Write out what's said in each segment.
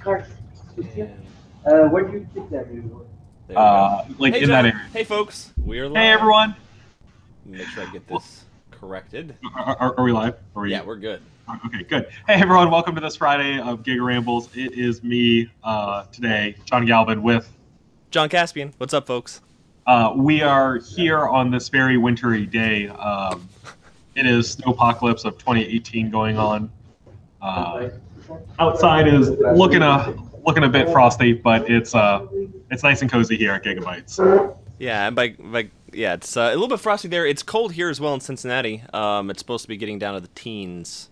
Where do you think that is? Like hey, in John. that area. Hey, folks. We are live. Hey, everyone. Make sure I get this corrected. Are we live? Yeah, we're good. Okay, good. Hey, everyone. Welcome to this Friday of Giga Rambles. It is me today, John Galvin, with John Caspian. What's up, folks? We are here on this very wintry day. It is Snowpocalypse of 2018 going on. Outside is looking a bit frosty, but it's nice and cozy here at Gigabytes. Yeah, yeah, it's a little bit frosty there. It's cold here as well in Cincinnati. It's supposed to be getting down to the teens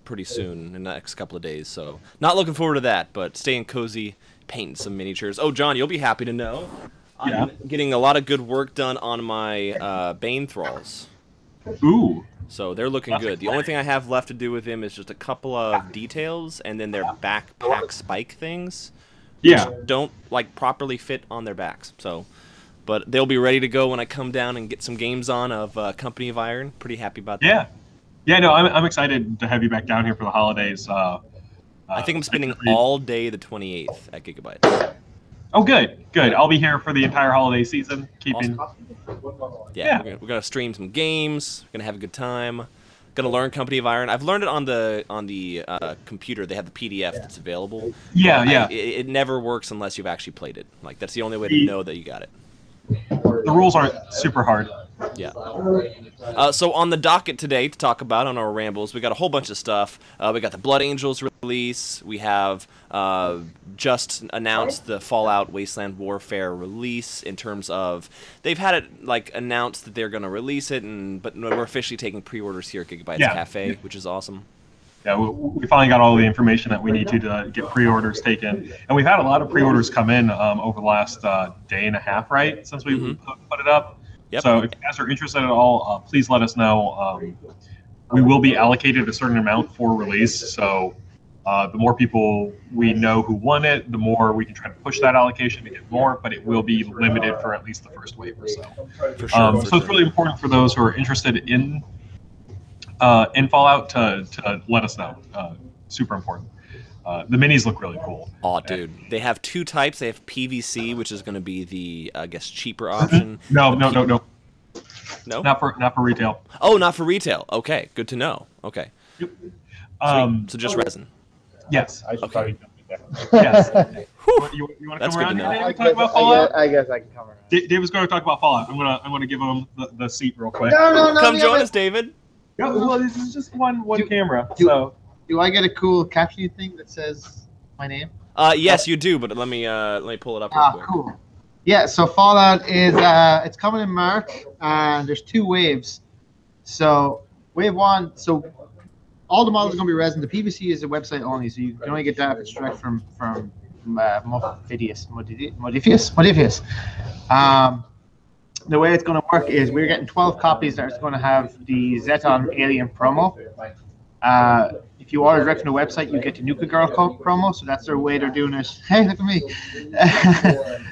pretty soon in the next couple of days. So not looking forward to that, but staying cozy, painting some miniatures. Oh, John, you'll be happy to know I'm getting a lot of good work done on my Bane Thralls. Ooh. So they're looking good. The only thing I have left to do with him is just a couple of details, and then their backpack spike things. Yeah. Which don't properly fit on their backs. So, but they'll be ready to go when I come down and get some games on of Company of Iron. Pretty happy about that. Yeah. Yeah. No, I'm excited to have you back down here for the holidays. I think I'm spending all day the 28th at Gigabytes. Oh, good, good. I'll be here for the entire holiday season. Keeping. Awesome. Yeah, we're gonna stream some games. We're gonna have a good time. Gonna learn Company of Iron. I've learned it on the computer. They have the PDF that's available. Yeah, yeah. It never works unless you've actually played it. That's the only way to know that you got it. The rules aren't super hard. Yeah. So on the docket today to talk about on our Rambles, we got a whole bunch of stuff. We got the Blood Angels release. We have just announced the Fallout Wasteland Warfare release in terms of they've had it announced that they're going to release it, but we're officially taking pre-orders here at Gigabytes Cafe, which is awesome. Yeah, we finally got all the information that we need to get pre-orders taken, and we've had a lot of pre-orders come in over the last day and a half, right, since we put it up. Yep. So if you guys are interested at all, please let us know. We will be allocated a certain amount for release, so the more people we know who want it, the more we can try to push that allocation to get more, but it will be limited for at least the first wave or so. For sure, so it's really important for those who are interested in Fallout to let us know. Super important. The minis look really cool. Oh, dude. They have two types. They have PVC, which is going to be the, I guess, cheaper option. No. No? Not for retail. Oh, not for retail. Okay, good to know. Okay. Yep. So just resin. Yes. I should probably jump in there. Yes. You want to That's come around good to know. here and talk about Fallout? I guess I can come around. David's going to talk about Fallout. I'm gonna give him the seat real quick. No. Come join us, David. Yeah, well, this is just one camera. Do I get a cool caption thing that says my name? Yes, you do, but let me pull it up real quick. Cool. Yeah, so Fallout is it's coming in March, and there's two waves. So wave one, so all the models are going to be resin. The PVC is a website only, so you can only get that if it's direct from Modifius. The way it's going to work is we're getting 12 copies that are going to have the Zeton Alien promo. If you order direct from the website, you get the Nuka Girl promo, so that's their way they're doing it. Hey, look at me.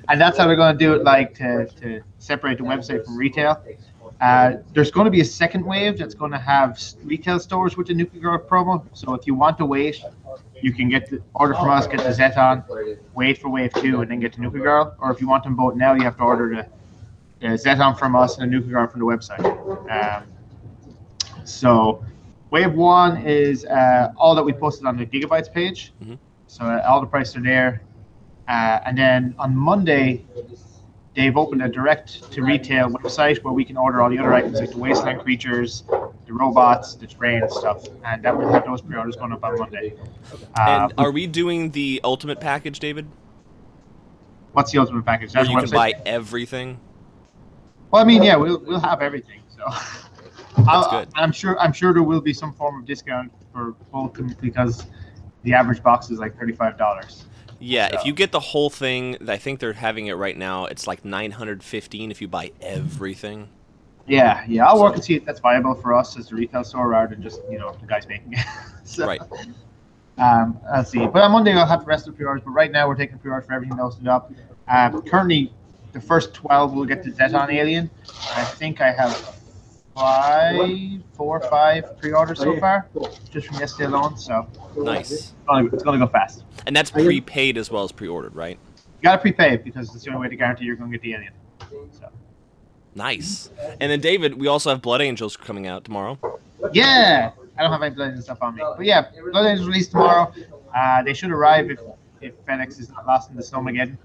And that's how they're going to do it, to separate the website from retail. There's going to be a second wave that's going to have retail stores with the Nuka Girl promo. So if you want to wait, you can order from us, get the Zeton, wait for wave 2, and then get the Nuka Girl. Or if you want them both now, you have to order the Zeton from us and the Nuka Girl from the website. So wave 1 is all that we posted on the Gigabytes page. So all the prices are there. And then on Monday, they've opened a direct-to-retail website where we can order all the other items like the Wasteland creatures, the robots, the terrain and stuff. And that will have those pre-orders going up on Monday. And are we doing the Ultimate package, David? What's the Ultimate package? Where you can buy everything? Well, I mean, yeah, we'll have everything. So that's good. I'm sure there will be some form of discount for both because the average box is like $35. Yeah, if you get the whole thing, I think they're having it right now. It's like $915 if you buy everything. Yeah, I'll work and see if that's viable for us as a retail store rather than just the guys making it. So, right. I'll see. But on Monday I'll have the rest of the pre-orders. But right now we're taking pre-orders for everything else up. Currently, the first 12 will get the Zeton Alien. I think I have 4 or 5 pre-orders so far, just from yesterday alone. So Nice. it's gonna go fast. And that's prepaid as well as pre-ordered, right? You gotta prepay because it's the only way to guarantee you're gonna get the alien. So. Nice. And then David, we also have Blood Angels coming out tomorrow. Yeah, I don't have any Blood Angels stuff on me, but yeah, Blood Angels released tomorrow. They should arrive if FedEx is not lost in the Snowmageddon.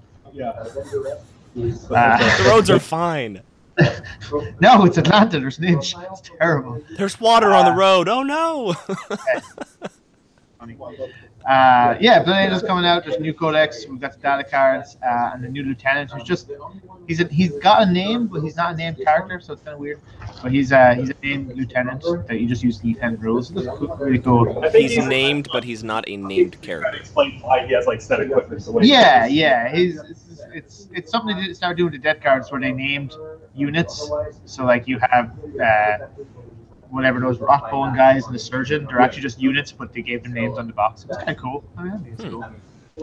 The roads are fine. No, it's Atlanta. There's an inch. It's terrible. There's water on the road. Oh no. Yeah, Blood Angel's coming out. There's a new codex. We've got the data cards and the new lieutenant, who's just he's got a name, but he's not a named character, so it's kind of weird. But he's a named lieutenant that you just use the lieutenant rules. It's really cool. He's named, but he's not a named character. Explain why he has like set equipment. Yeah. It's something they started doing with the death cards where they named units. So like you have whatever those Rockbone guys and the surgeon, they're actually just units, but they gave them names on the box. It's kind of cool. I mean, I think it's cool.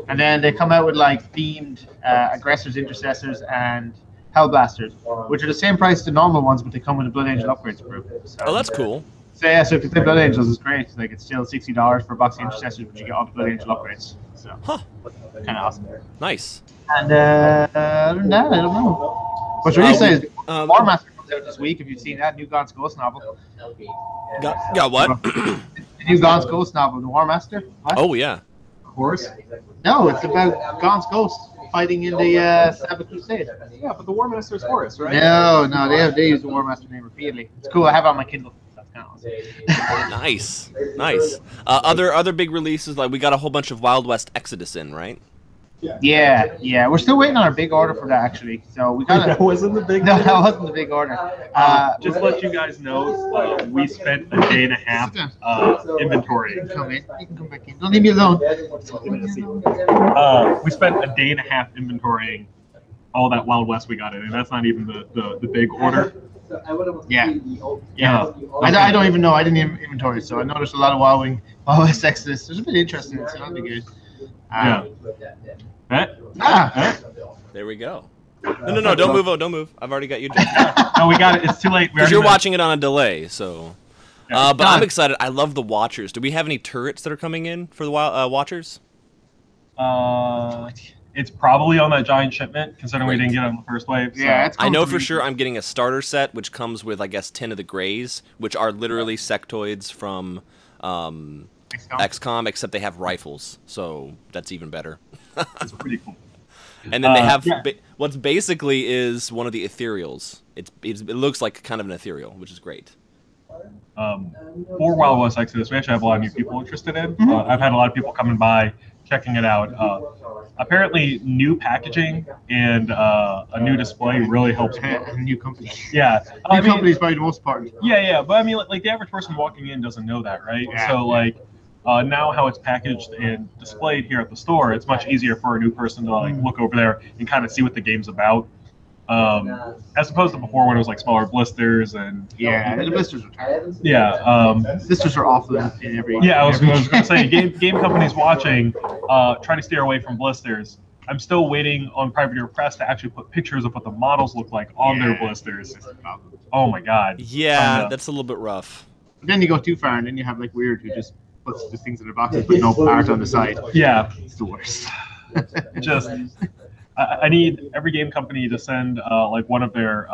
And then they come out with like themed aggressors, intercessors, and hellblasters, which are the same price as the normal ones, but they come with a Blood Angel upgrades proof. So, Oh, that's cool. So yeah, so if you play Blood Angels, it's great. Like it's still $60 for a box of intercessors, but you get all the Blood Angel upgrades. So kind of awesome. Nice. And other than that, I don't know. What's really say is War Master comes out this week. If you've seen that new Gaunt's Ghost novel. Got what? The new Gaunt's Ghost novel, the War Master. What? Oh yeah. Horse? No, it's about Gaunt's Ghost fighting in the Sabbath Crusade. Yeah, but the War Master's Horus, right? No, they use the War Master name repeatedly. It's cool. I have it on my Kindle. That's kind of awesome. Nice. Other big releases, like we got a whole bunch of Wild West Exodus in, right? Yeah. We're still waiting on our big order for that, actually. So we got. That wasn't the big. No, that wasn't the big order. Just to let you guys know, we spent a day and a half inventory. You can come in. You can come back in. Don't leave me alone. We spent a day and a half inventorying all that Wild West we got in, and that's not even the big order. Yeah. I don't even know. I didn't even inventory, so I know there's a lot of Wild West Exodus. There's a bit interesting, so that'll be good. There we go. No, don't move. I've already got you. No, we got it. It's too late. Because you're watching it on a delay, so. But I'm excited. I love the Watchers. Do we have any turrets that are coming in for the Watchers? It's probably on that giant shipment, considering we didn't get it on the first wave. So. Yeah, I know for sure I'm getting a starter set, which comes with, I guess, 10 of the Greys, which are literally sectoids from XCOM, except they have rifles, so that's even better. It's pretty cool. And then they have what's basically is one of the ethereals. It looks like kind of an ethereal, which is great. For Wild West Exodus, we actually have a lot of new people interested in. I've had a lot of people coming by, checking it out. Apparently, new packaging and a new display really helps. A new company. Yeah, new company is probably the most important. Yeah, but I mean, like the average person walking in doesn't know that, right? Yeah. So like. Now how it's packaged and displayed here at the store, it's much easier for a new person to like look over there and kind of see what the game's about, as opposed to before when it was like smaller blisters and the blisters are terrible. Blisters are awful in every. Yeah, I was going to say game companies watching, try to steer away from blisters. I'm still waiting on Privateer Press to actually put pictures of what the models look like on their blisters. Oh my god. Yeah, that's a little bit rough. But then you go too far, and then you have like Weird who just puts the things in their boxes but no art on the side. Yeah. It's the worst. I need every game company to send like one of their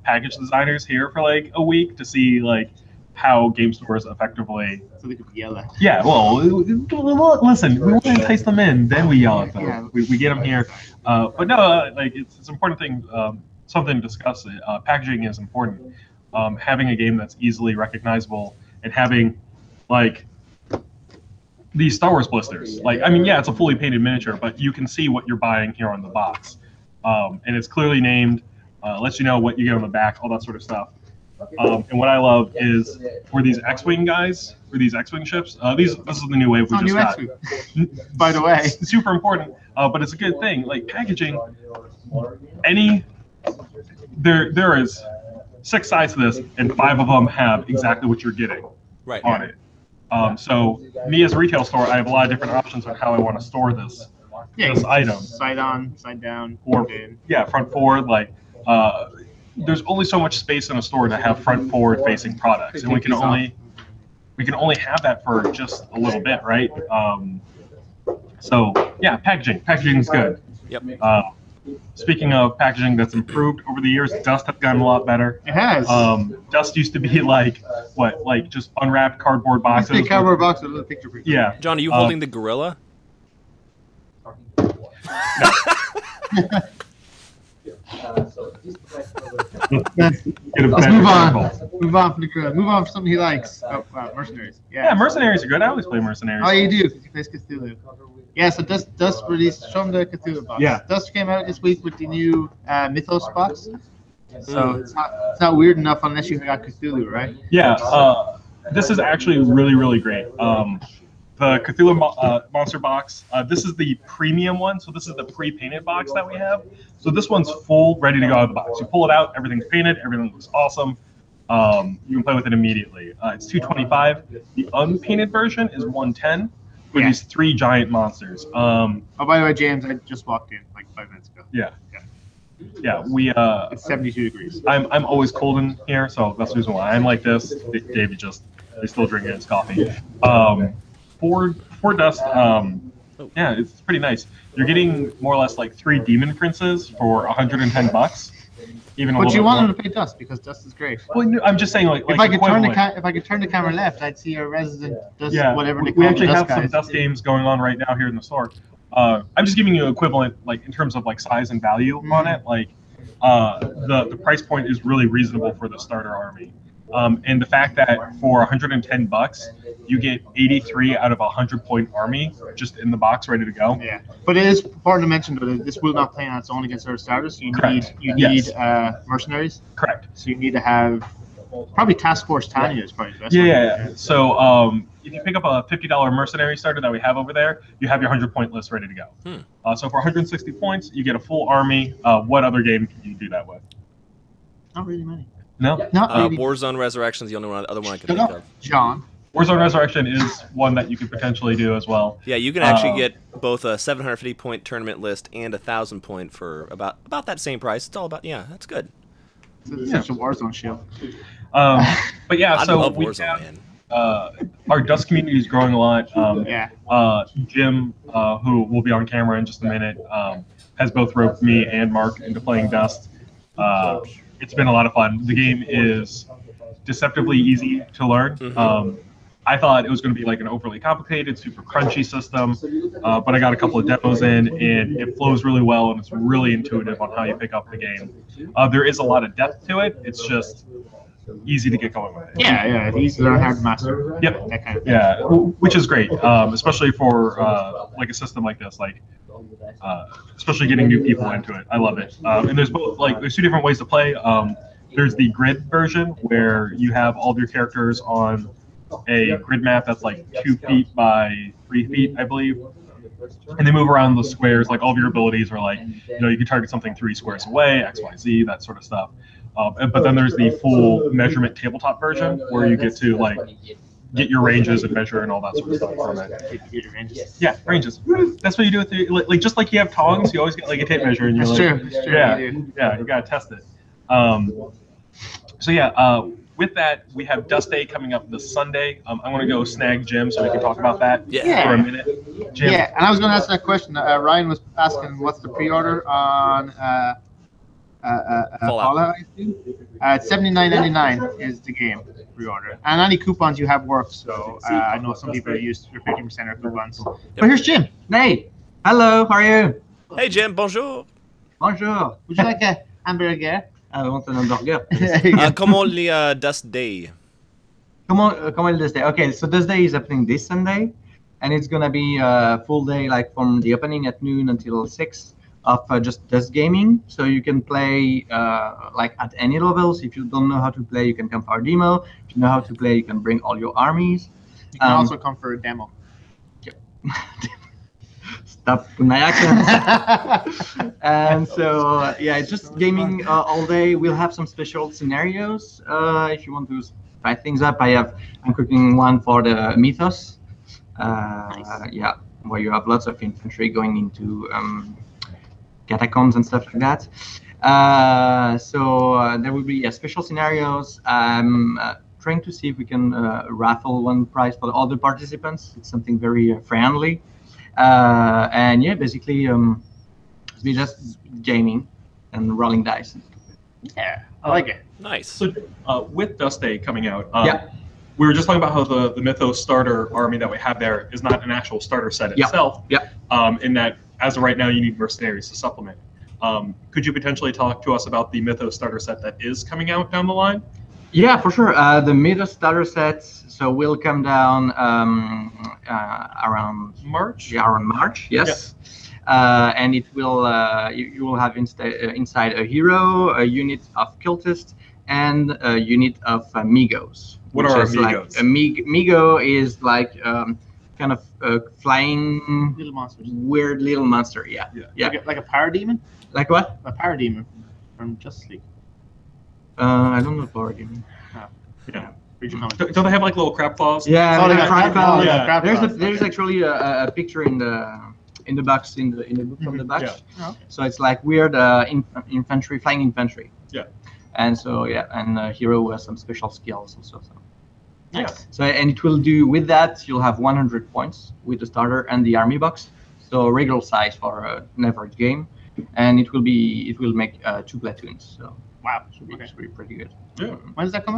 package designers here for like a week to see like how game stores effectively. So they could yell at. Yeah, well, listen, we want to entice them in, then we yell at them. Yeah. We get them here, but no, like it's an important thing, something to discuss. Packaging is important. Having a game that's easily recognizable and having like these Star Wars blisters. Like, I mean, yeah, it's a fully painted miniature, but you can see what you're buying here on the box. And it's clearly named, lets you know what you get on the back, all that sort of stuff. And what I love is for these X-Wing guys, for these X-Wing ships, this is the new wave we just got. By the way. Super important, but it's a good thing. Like, packaging, there is 6 sides to this, and 5 of them have exactly what you're getting on it. So me as a retail store, I have a lot of different options on how I want to store this item. Side on, side down, or in. Yeah, front forward. Like there's only so much space in a store to have front forward facing products, and we can only have that for just a little bit, right? So yeah, packaging is good. Yep. Speaking of packaging that's improved over the years, dust has gotten a lot better. It has. Dust used to be like just unwrapped cardboard boxes. Big cardboard box with a little picture for you. Yeah. John, are you holding the gorilla? Let's move on. Move on from the gorilla. Move on for something he likes. Oh, wow, mercenaries. Yeah, mercenaries are good. I always play mercenaries. Oh, you do, because he plays Cthulhu. Yeah, so Dust released, show him the Cthulhu box. Yeah. Dust came out this week with the new Mythos box. So it's not weird enough unless you got Cthulhu, right? Yeah, this is actually really, really great. The Cthulhu monster box, this is the premium one, so this is the pre-painted box that we have. So this one's full, ready to go out of the box. You pull it out, everything's painted, everything looks awesome. You can play with it immediately. It's $225. The unpainted version is $110 for these 3 giant monsters. Oh, by the way, James, I just walked in like 5 minutes ago. Yeah, we. It's 72 degrees. I'm always cold in here, so that's the reason why I'm like this. Davey he's still drinking his coffee. For Dust, yeah, it's pretty nice. You're getting more or less like 3 Demon Princes for $110. But you want him to pay Dust because Dust is great. Well, I'm just saying, like if I could turn the camera left, I'd see a resident Dust. Whatever they call we actually have guys. some Dust games going on right now here in the store. I'm just giving you equivalent, like in terms of like size and value on it. Like the price point is really reasonable for the starter army. And the fact that for $110, you get 83 out of a 100-point army just in the box, ready to go. Yeah, but it is important to mention that this will not play on its own against other starters. You need mercenaries. Correct. So you need to have probably Task Force Tanya is probably the best. Yeah. So if you pick up a $50 mercenary starter that we have over there, you have your 100-point list ready to go. So for 160 points, you get a full army. What other game can you do that with? Not really many. No? Not really. Warzone Resurrection is the only other one I can think of. John. Warzone Resurrection is one that you could potentially do as well. Yeah, you can actually get both a 750-point tournament list and a 1,000-point for about that same price. It's all about, that's good. It's such a Warzone show. But yeah, I so love we Warzone, have, man. our Dust community is growing a lot. Jim, who will be on camera in just a minute, has both roped me and Mark into playing Dust. It's been a lot of fun. The game is deceptively easy to learn. I thought it was going to be like an overly complicated, super crunchy system, but I got a couple of demos in, and it flows really well, and it's really intuitive on how you pick up the game. There is a lot of depth to it. It's just easy to get going with it. Yeah, it's easy to learn, hard to master. Yep. That kind of thing. Yeah, which is great, especially for like a system like this, like especially getting new people into it. I love it. And there's there's 2 different ways to play. There's the grid version where you have all of your characters on a grid map that's like 2 feet by 3 feet, I believe. And they move around the squares. Like all of your abilities are like, you can target something 3 squares away, X, Y, Z, that sort of stuff. But then there's the full measurement tabletop version where you get to like get your ranges and measure and all that sort of stuff from it. Yeah, ranges. That's what you do with the, like just like you have tongs, you always get like a tape measure and you're That's true. Yeah, you gotta test it. So yeah, with that, we have Dust Day coming up this Sunday. I'm going to go snag Jim so we can talk about that for a minute. Jim. Yeah, and I was going to ask that question. Ryan was asking what's the pre-order on Fallout, I assume? It's $79.99 is the game pre-order. And any coupons you have work, so I know some people use your 50% of coupons. But here's Jim. Hey, hello, how are you? Hey, Jim, bonjour. Bonjour. Would you like a hamburger? I want an hamburger. Comment les Dust Day? Comment this day? Okay, so this day is happening this Sunday, and it's gonna be a full day, like from the opening at noon until 6 of just Dust gaming. So you can play like at any levels. If you don't know how to play, you can come for our demo. If you know how to play, you can bring all your armies. You can also come for a demo. Stop my accent. And so yeah, it's just gaming all day. We'll have some special scenarios if you want to spice things up. I'm cooking one for the Mythos. Nice. Yeah, where you have lots of infantry going into catacombs and stuff like that. There will be special scenarios. I'm trying to see if we can raffle one prize for the other participants. It's something very friendly. And yeah, basically, it's be just gaming and rolling dice. Yeah, I like it. Nice. So with Dust Day coming out, Yeah. we were just talking about how the Mythos starter army that we have there is not an actual starter set Yeah. itself. Yeah. In that, as of right now, you need mercenaries to supplement. Could you potentially talk to us about the Mythos starter set that is coming out down the line? Yeah, for sure. The Mythos starter sets will come down around March? around March. Yes. And it will you will have inside a hero, a unit of cultists, and a unit of Migos. What which are is like Migos? a Migo is like kind of a flying Little monsters. weird little monster. Yeah. Yeah. Like a parademon? Like what? A parademon from Justice League. I don't know power gaming. Yeah. Read your comments. Don't they have like little crab claws? Yeah, Oh, they they got got crab crab claws. Yeah. Crab There's claws. there's actually a picture in the box in the book from the box. Yeah. Oh, okay. So it's like weird infantry, flying infantry. Yeah. And so and hero has some special skills also. So. Nice. So and it will do with that. You'll have 100 points with the starter and the army box. So regular size for an average game, and it will make 2 platoons. So Wow. it should be pretty good. Yeah. When does that come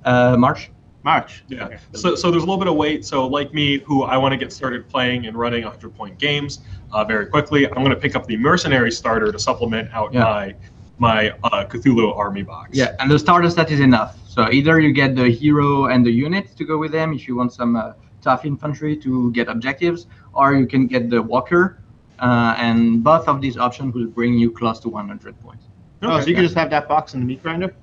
out? March. March. Yeah. Okay. So there's a little bit of wait. So like me, who I want to get started playing and running 100-point games very quickly, I'm going to pick up the mercenary starter to supplement out my Cthulhu army box. Yeah, and the starter set is enough. So either you get the hero and the unit to go with them if you want some tough infantry to get objectives, or you can get the walker, and both of these options will bring you close to 100 points. Oh, so you can just have that box in the meat grinder?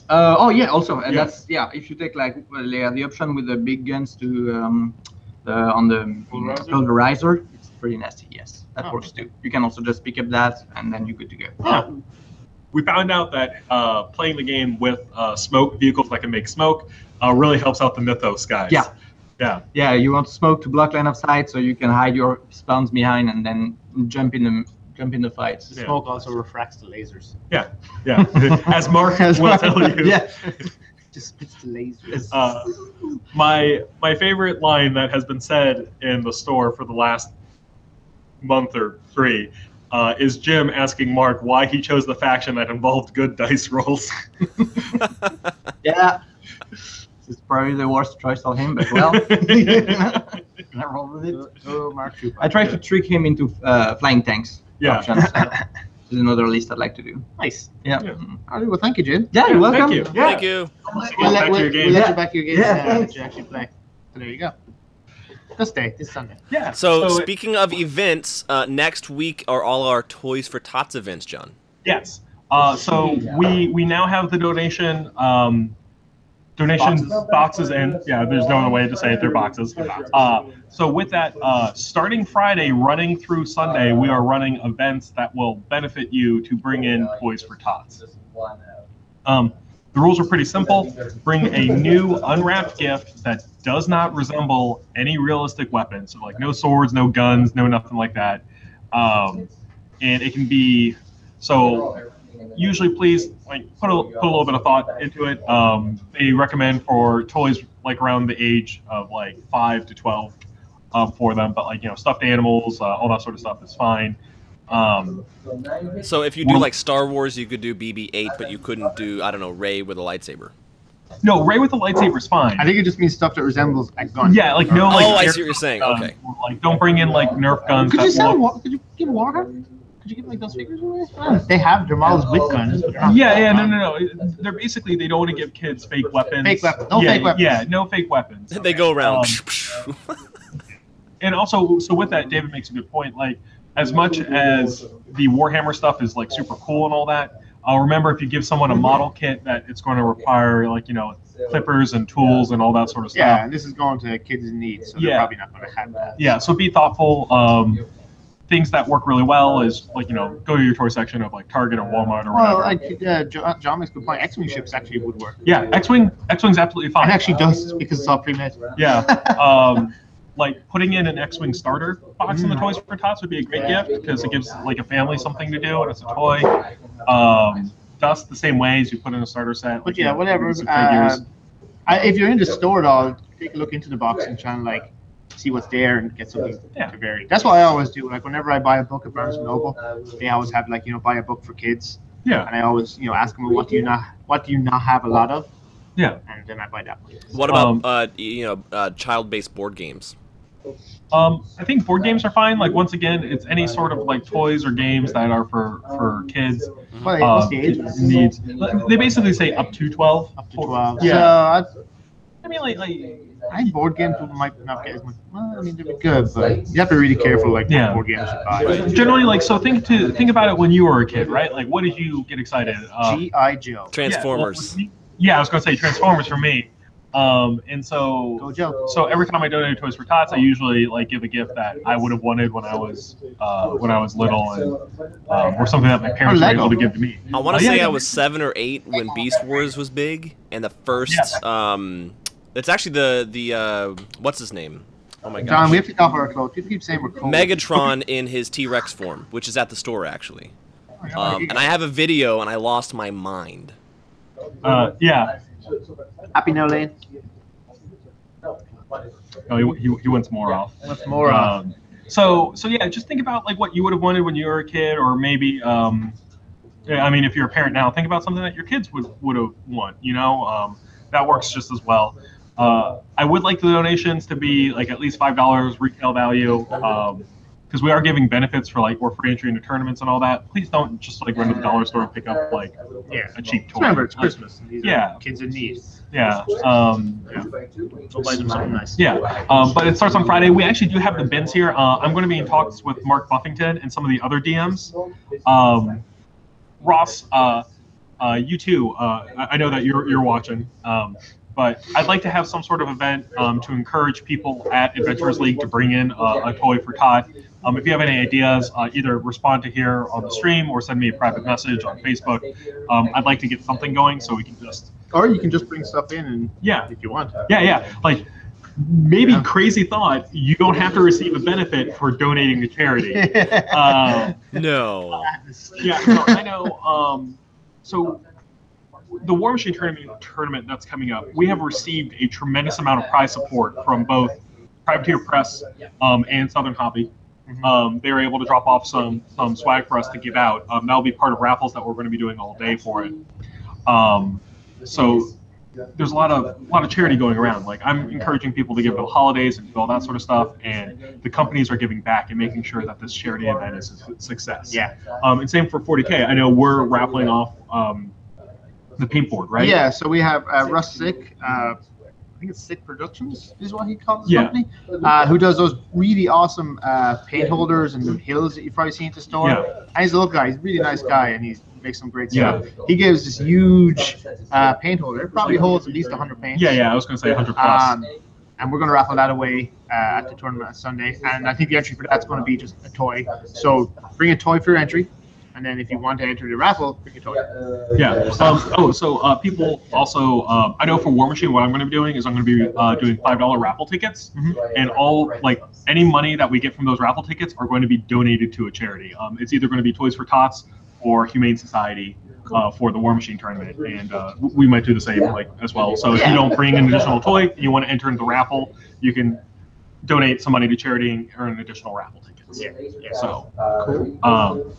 Oh yeah, also, and Yeah. that's if you take like the option with the big guns to on the pulverizer, it's pretty nasty. Yes, that works too. You can also just pick up that, and then you're good to go. Yeah. We found out that playing the game with smoke vehicles that can make smoke really helps out the Mythos guys. Yeah. Yeah. Yeah, you want smoke to block line of sight, so you can hide your spawns behind and then jump in the fights. The smoke also refracts the lasers. Yeah. As Mark will tell you. Yeah. Just spits the lasers. My favorite line that has been said in the store for the last month or 3 is Jim asking Mark why he chose the faction that involved good dice rolls. Yeah. It's probably the worst choice for him, but well, I rolled with it. Oh, Mark Cooper. I tried to trick him into flying tanks. Yeah. Options. This is another list I'd like to do. Nice. Yeah. Yeah. All right, well, thank you, Jim. Yeah, you're welcome. Thank you. Yeah. Thank you. We'll let, back to your game. we'll let Yeah. you back your game Yeah, that thanks. you actually play. So there you go. This Sunday. Yeah. So speaking of events, next week are all our Toys for Tots events, John. Yes. So we now have the donation boxes in. Yeah, there's no other way to say it. They're boxes. So with that, starting Friday, running through Sunday, we are running events that will benefit you to bring in Toys for Tots. The rules are pretty simple. Bring a new unwrapped gift that does not resemble any realistic weapon. So like no swords, no guns, no nothing like that. And it can be usually please like put a little bit of thought into it. They recommend for toys like around the age of like 5 to 12 for them, but like stuffed animals, all that sort of stuff is fine. So if you do like Star Wars, you could do BB-8, but you couldn't do, I don't know, Rey with a lightsaber. No, Rey with the lightsaber is fine. I think it just means stuff that resembles a gun. Yeah, like no like. Oh, I see what you're saying. Okay. Like don't bring in like Nerf guns. Could that you sell? look- Could you give water? Could you give like those figures away? They have their models with guns. But they're not Yeah, no. They're basically they don't want to give kids fake weapons. Fake weapons. No fake weapons. Yeah, no fake weapons. They go around. And also, so with that, David makes a good point. Like, as much as the Warhammer stuff is like super cool and all that, remember if you give someone a model kit that it's going to require like clippers and tools and all that sort of stuff. Yeah, and this is going to kids in need, so they're probably not going to have that. Yeah, so be thoughtful. Things that work really well is like go to your toy section of like Target or Walmart or Well, whatever. like John makes a good point. X-wing ships actually would work. Yeah, X-wing's absolutely fine. It actually does because it's all pre-made. Yeah. like putting in an X-Wing starter box in the Toys for Tots would be a great gift because it gives like a family something to do and it's a toy. Dust the same way as you put in a starter set. But yeah, whatever. If you're in the store at all, take a look into the box and try and like see what's there and get something to vary. That's what I always do. Like whenever I buy a book at Barnes and Noble, they always have like buy a book for kids. Yeah. And I always ask them what do you not have a lot of. Yeah. And then I buy that one. What about child-based board games? I think board games are fine. Like once again, it's any sort of like toys or games that are for kids. What's the age? Needs. They basically say up to 12. Up to 12. Yeah. So I mean, like I think board games might not get as much. Well, I mean, they'd be good, but you have to be really careful, like what board games you buy. Generally, like think about it when you were a kid, right? Like, what did you get excited? G.I. Joe. Transformers. Yeah, I was gonna say Transformers for me. And so Go Joe. So every time I donate Toys for Tots, I usually like give a gift that I would have wanted when I was little, and or something that my parents were able to give to me. I want to say I was 7 or 8 when Beast Wars was big, and the first it's actually the what's his name? Oh my gosh. John, we have to get off our clothes. People keep saying we're cold. Megatron in his T-Rex form, which is at the store actually. And I have a video, and I lost my mind. Yeah. Happy No Lane. Oh, he wants more off. What's more off? So yeah, just think about like what you would have wanted when you were a kid, or maybe I mean, if you're a parent now, think about something that your kids would have want. That works just as well. I would like the donations to be like at least $5 retail value, because we are giving benefits for like or free entry into tournaments and all that. Please don't just like run to the dollar store and pick up like a cheap toy. Remember, it's Christmas. And these are kids in need. Yeah. Go buy them something nice. Yeah. But it starts on Friday. We actually do have the bins here. I'm going to be in talks with Mark Buffington and some of the other DMs. Ross, you too. I know that you're watching. But I'd like to have some sort of event to encourage people at Adventurers League to bring in a toy for Todd. If you have any ideas, either respond to here on the stream or send me a private message on Facebook. I'd like to get something going so we can just... Or you can just bring stuff in and if you want. Yeah. Like, maybe crazy thought, you don't have to receive a benefit for donating to charity. No. Yeah, no, I know. So... the War Machine tournament that's coming up, we have received a tremendous amount of prize support from both Privateer Press and Southern Hobby. They were able to drop off some swag for us to give out. That'll be part of raffles that we're going to be doing all day for it. So there's a lot of charity going around. Like, I'm encouraging people to give to the holidays and do all that sort of stuff, and the companies are giving back and making sure that this charity event is a success. Yeah. And same for 40K. I know we're raffling off the paint board, right? Yeah, so we have Russ Sick, I think it's Sick Productions is what he calls his company, who does those really awesome paint holders and the hills that you've probably seen at the store. Yeah. And he's a little guy, he's a really nice guy, and he makes some great stuff. He gives this huge paint holder. It probably holds at least 100 paints. Yeah, I was going to say 100 plus. And we're going to raffle that away at the tournament on Sunday. And I think the entry for that's going to be just a toy. So bring a toy for your entry. And then if you want to enter the raffle, pick a toy. Yeah. So people also, I know for War Machine, what I'm going to be doing is I'm going to be doing $5 raffle tickets, and all like any money that we get from those raffle tickets are going to be donated to a charity. It's either going to be Toys for Tots or Humane Society for the War Machine tournament, and we might do the same as well. So if you don't bring an additional toy, and you want to enter into the raffle, you can donate some money to charity and earn additional raffle tickets. So, cool.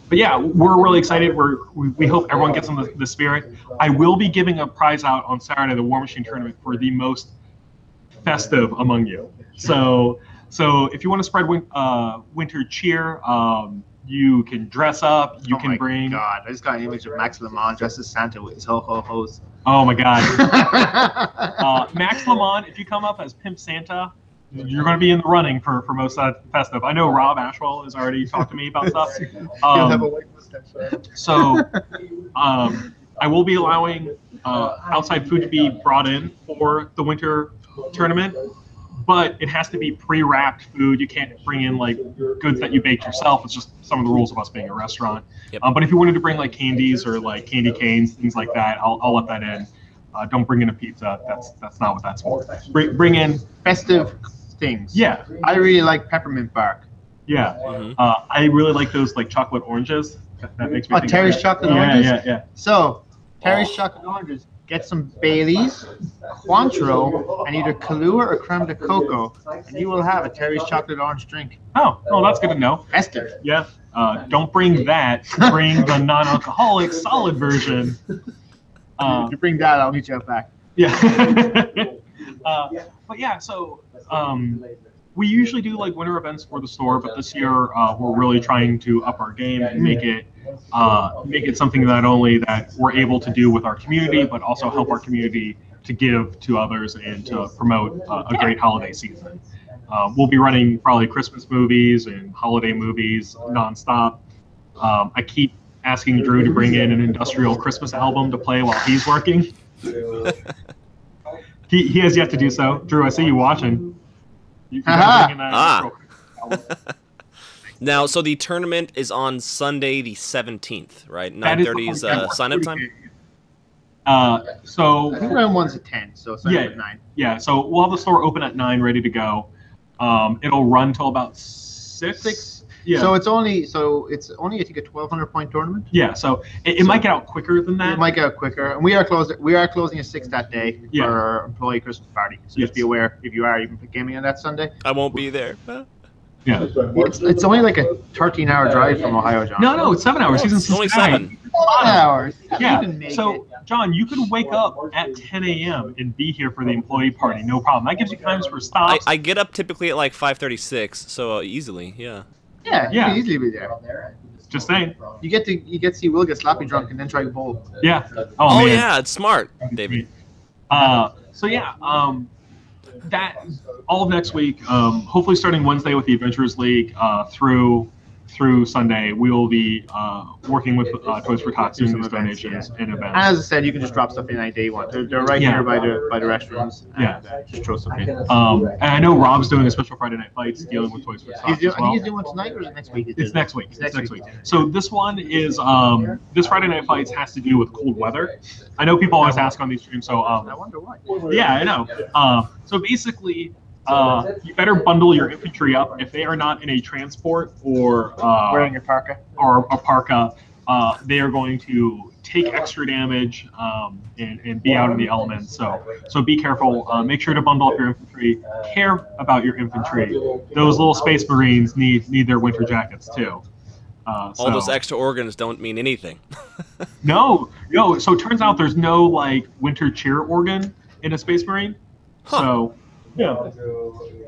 But yeah, we're really excited. We hope everyone gets in the spirit. I will be giving a prize out on Saturday, the War Machine tournament, for the most festive among you. So if you want to spread winter cheer, you can dress up. You can bring. Oh my God! I just got an image of Max Lemon dressed as Santa with his ho-ho-hos. Oh my God! Max Lemon, if you come up as Pimp Santa, you're going to be in the running for most festive. I know Rob Ashwell has already talked to me about stuff. So I will be allowing outside food to be brought in for the winter tournament, but it has to be pre-wrapped food. You can't bring in goods that you baked yourself. It's just some of the rules of us being a restaurant. Yep. But if you wanted to bring candies or candy canes, things like that, I'll let that in. Don't bring in a pizza. That's not what that's for. Bring in festive things. Yeah. I really like peppermint bark. Yeah. Mhm. I really like those like chocolate oranges. That makes me think Terry's of chocolate yeah, oranges? Yeah. So, Terry's Oh. chocolate oranges. Get some Baileys, Cointreau, and either Kahlua or creme de coco, and you will have a Terry's chocolate orange drink. Oh, that's good to know. Festive. Yeah. Don't bring that. Bring the non-alcoholic solid version. If you bring that, I'll meet you out back. Yeah. But yeah, so we usually do like winter events for the store, but this year we're really trying to up our game and make it something not only that we're able to do with our community, but also help our community to give to others and to promote a great holiday season. We'll be running probably Christmas movies and holiday movies nonstop. I keep asking Drew to bring in an industrial Christmas album to play while he's working. He has yet to do so. Drew, I see you watching. You Aha! bring in that industrial album. Now, so the tournament is on Sunday the 17th, right? That is 9:30 is before- sign-up time? So I think round one's at 10, so it's Yeah. at 9. yeah, so we'll have the store open at 9, ready to go. It'll run till about 6. Yeah. So it's only I think a 1,200 point tournament. Yeah, so it might get out quicker than that. It might get out quicker, and we are closing at 6 that day Yeah. for our employee Christmas party. So Yes. just be aware if you are even gaming on that Sunday. I won't be there. Yeah. It's only like a 13-hour drive from Ohio, John. No, it's 7 hours. He's in It's only Cincinnati. 7. 7 hours. Yeah. You can make So, it. John, you could wake up at 10 a.m. and be here for the employee party, no problem. That gives you times for stops. I get up typically at like 5:36, so easily, yeah. Yeah, you Yeah. can easily be there. Just saying. You get to see Will get sloppy drunk and then try to bowl. Yeah. Oh, man. yeah, it's smart, David. So yeah, that all of next week, hopefully starting Wednesday with the Adventurers League through Sunday, we will be working with Toys for Tots doing some these events, donations and events. And as I said, you can just drop stuff in any day you want. They're right Yeah. here by the restrooms. Yeah. And, just throw stuff in. And I know Rob's doing a special Friday Night Fights dealing with Toys for Tots I as think well. he's doing one tonight, or is it next week? It's next week. It's next week. So this one is this Friday Night Fights has to do with cold weather. I know people always ask on these streams, so I wonder why. yeah, I know. So basically, you better bundle your infantry up if they are not in a transport or Wearing your parka. or a parka. They are going to take extra damage and be out in the elements. So be careful. Make sure to bundle up your infantry. Care about your infantry. Those little Space Marines need their winter jackets too. All those extra organs don't mean anything. No. So it turns out there's no like winter cheer organ in a Space Marine. Huh. So yeah.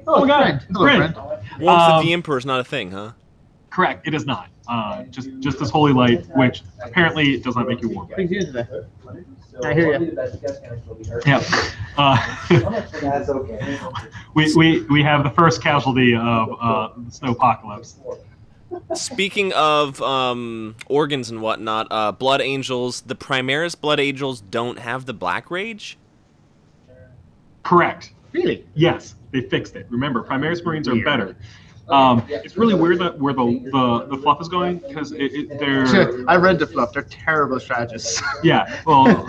Oh, my God, friend. it's Hello, friend. friend. Once the Emperor's not a thing, huh? Correct. It is not. Just this holy light, which apparently does not make you warm. Big news today. I hear you. Yeah. That's okay. We have the first casualty of the snowpocalypse. Speaking of organs and whatnot, Blood Angels, the Primaris Blood Angels don't have the Black Rage? Correct. Really? Yes, they fixed it. Remember, Primaris Marines are Weird. better. It's really weird that where the fluff is going because they're I read the fluff. They're terrible strategists. yeah. Well,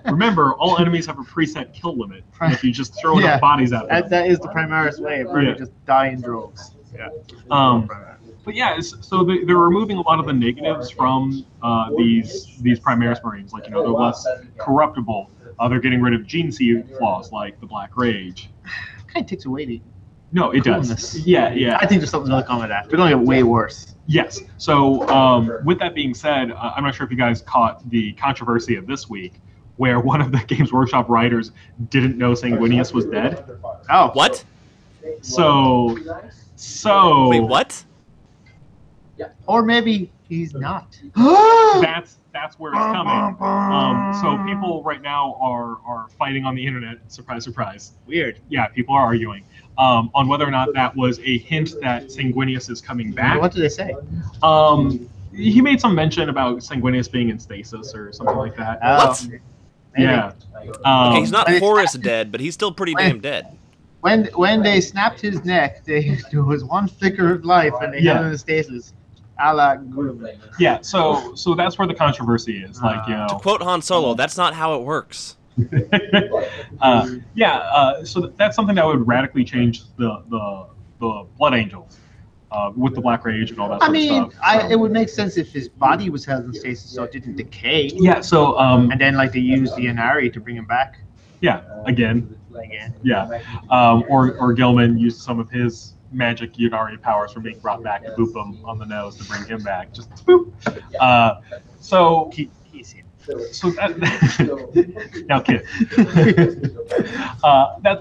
remember all enemies have a preset kill limit. And if you just throw enough Yeah. bodies at them. that is the Primaris way. Really, Yeah. just die in droves. Yeah. But yeah, so they're removing a lot of the negatives from these Primaris Marines. Like, they're less corruptible. They're getting rid of gene seed flaws like the Black Rage. Kind of takes away the. No, it does. Coolness. Yeah. I think there's something going to come with that. They're going to get way worse. Yes. So with that being said, I'm not sure if you guys caught the controversy of this week, where one of the Games Workshop writers didn't know Sanguinius was dead. Oh. What? So. Wait, what? Or maybe he's not. That's where it's coming. So people right now are fighting on the internet. Surprise, surprise. Weird. Yeah, people are arguing on whether or not that was a hint that Sanguinius is coming back. What did they say? He made some mention about Sanguinius being in stasis or something like that. What? Maybe. Yeah. Okay, he's not When it- Horus dead, but he's still pretty damn dead. When they snapped his neck, there was one flicker of life, and they held him in stasis. A la Guru. Yeah, so that's where the controversy is. Like, To quote Han Solo, that's not how it works. So that's something that would radically change the Blood Angels with the Black Rage and all that sort of stuff. It would make sense if his body was held in stasis so it didn't decay. Yeah, so... and then, like, they used the Inari to bring him back. Yeah, again. Yeah. Or Gilman used some of his magic Yunari powers from being brought back to boop him on the nose to bring him back. Just boop. So that, now, kid.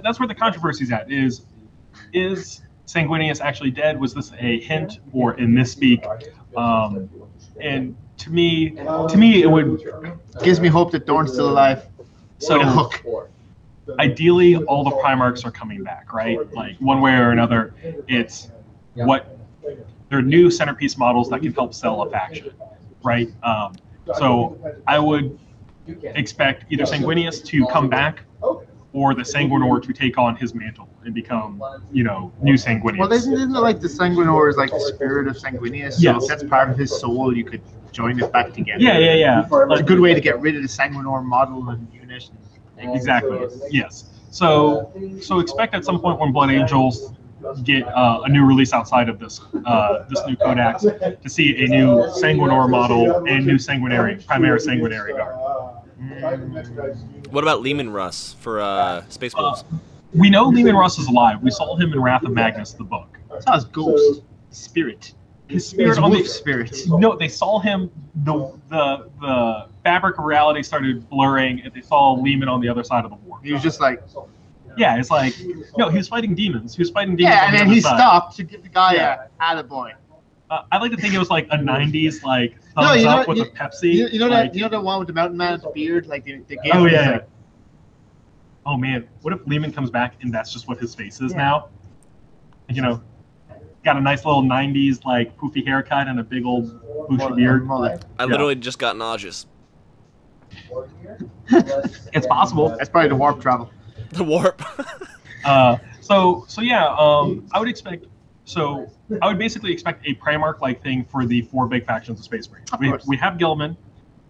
That's where the controversy's at. Is Sanguinius actually dead? Was this a hint or a misspeak? And to me, it would gives me hope that Dorn's still alive. So hook. Ideally, all the Primarchs are coming back, right? Like one way or another, it's what they're new centerpiece models that can help sell a faction, right? So I would expect either Sanguinius to come back or the Sanguinor to take on his mantle and become, new Sanguinius. Well, isn't it like the Sanguinor is like the spirit of Sanguinius? So yes. If that's part of his soul, you could join it back together. Yeah. It's a good way to get rid of the Sanguinor model and unit. Exactly. Yes. So expect at some point when Blood Angels get a new release outside of this new codex to see a new Sanguinor model and new Primera Sanguinary guard. What about Lehman Russ for Space Wolves? We know Lehman Russ is alive. We saw him in Wrath of Magnus, the book. Saw his ghost, spirit. His spirit on the spirit. No, they saw him. The fabric of reality started blurring, and they saw Lehman on the other side of the war. He was just like, yeah, it's like no, he was fighting demons. He was fighting demons. Yeah, on and the then other he side. stopped to give the guy a attaboy. I like to think it was like a '90s like thumbs up with a Pepsi. You know that one with the mountain man with the beard, like the game. Oh yeah. Like, oh man, what if Lehman comes back and that's just what his face is now? Got a nice little '90s like poofy haircut and a big old bushy beard. I literally just got nauseous. It's possible. That's probably the warp travel. The warp. I would expect. So I would basically expect a Primarch-like thing for the 4 big factions of Space Marine. We have Gilman.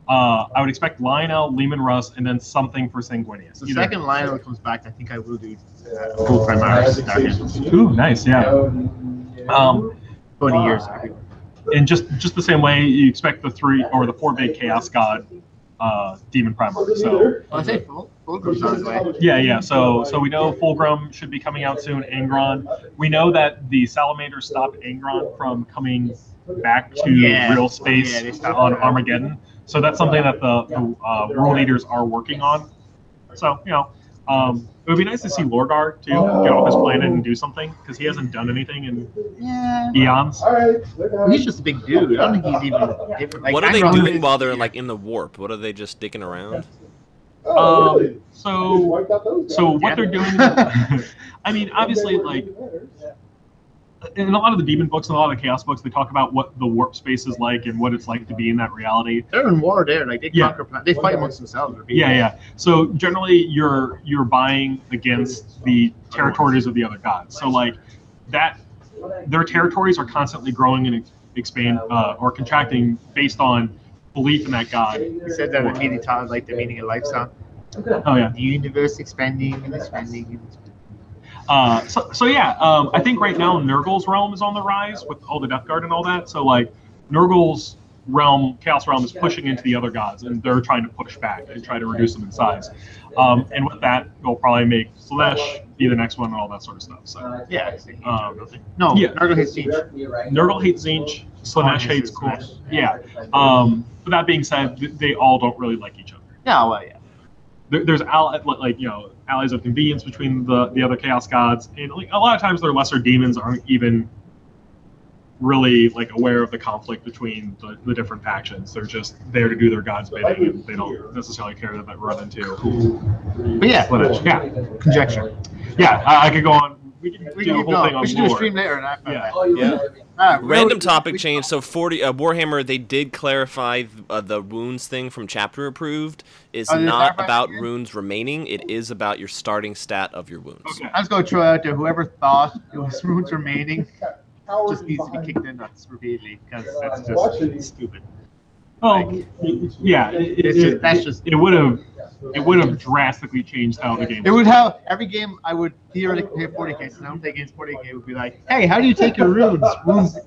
I would expect Lionel, Lehman Russ, and then something for Sanguinius. The second Lionel comes back, I think I will do full Primarchs. Ooh, nice, yeah. 20 years. And just the same way you expect the 3 or the 4 big Chaos God Demon Primarch. So I say Fulgrim's on his way. Yeah. So we know Fulgrim should be coming out soon. Angron. We know that the Salamanders stopped Angron from coming back to real space on Armageddon. So that's something that the world leaders are working on. So it would be nice to see Lorgar too get off his planet and do something because he hasn't done anything in eons. He's just a big dude. I don't think he's even different. Like, what are they doing while they're in the warp? What are they just dicking around? So what they're doing. I mean, obviously, like in a lot of the demon books and a lot of the chaos books, they talk about what the warp space is like and what it's like to be in that reality. They're in war there. Like they conquer planets. They fight amongst themselves. Yeah. So generally, you're buying against the territories of the other gods. So like that, their territories are constantly growing and expand or contracting based on belief in that god. He said that immediately taught like the meaning of life song. Oh yeah. The universe expanding and expanding and expanding. I think right now Nurgle's realm is on the rise with all the Death Guard and all that. So like Nurgle's realm, Chaos realm, is pushing into the other gods, and they're trying to push back and try to reduce them in size. And with that, they'll probably make Slanesh be the next one and all that sort of stuff. So Nurgle hates Tzeentch. Nurgle hates Tzeentch. Slanesh hates Slanesh. Yeah. But that being said, they all don't really like each other. There's allies of convenience between the other chaos gods, and like a lot of times their lesser demons aren't even really like aware of the conflict between the different factions. They're just there to do their god's bidding, and they don't necessarily care that they run into. But conjecture. Yeah, I could go on. We can do a whole thing on We should do a stream later. Random topic change. So 40 Warhammer, they did clarify the wounds thing from chapter approved is not about runes remaining. It is about your starting stat of your wounds. Okay. I was going to throw out there. Whoever thought it was runes remaining just needs to be kicked in nuts repeatedly because that's just stupid. Oh, yeah. It would have drastically changed how the game. It would have every game. I would theoretically play 40k. So now I'm taking 40k. It would be like, hey, how do you take your runes? Wounds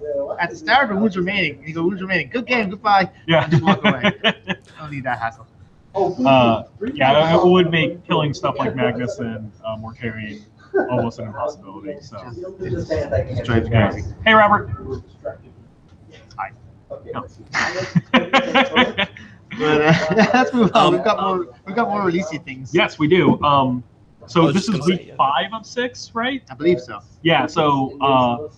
at the start or wounds remaining? And you go wounds remaining. Good game. Goodbye. Yeah. And just walk away. I don't need that hassle. Yeah, it would make killing stuff like Magnus and Mortarion almost an impossibility. So. It's drives me crazy. Hey, Robert. Hi. No. But let's move on. We've got more releasey things. Yes, we do. So was this just is gonna week say, yeah. 5 of 6, right? I believe so. Yeah. So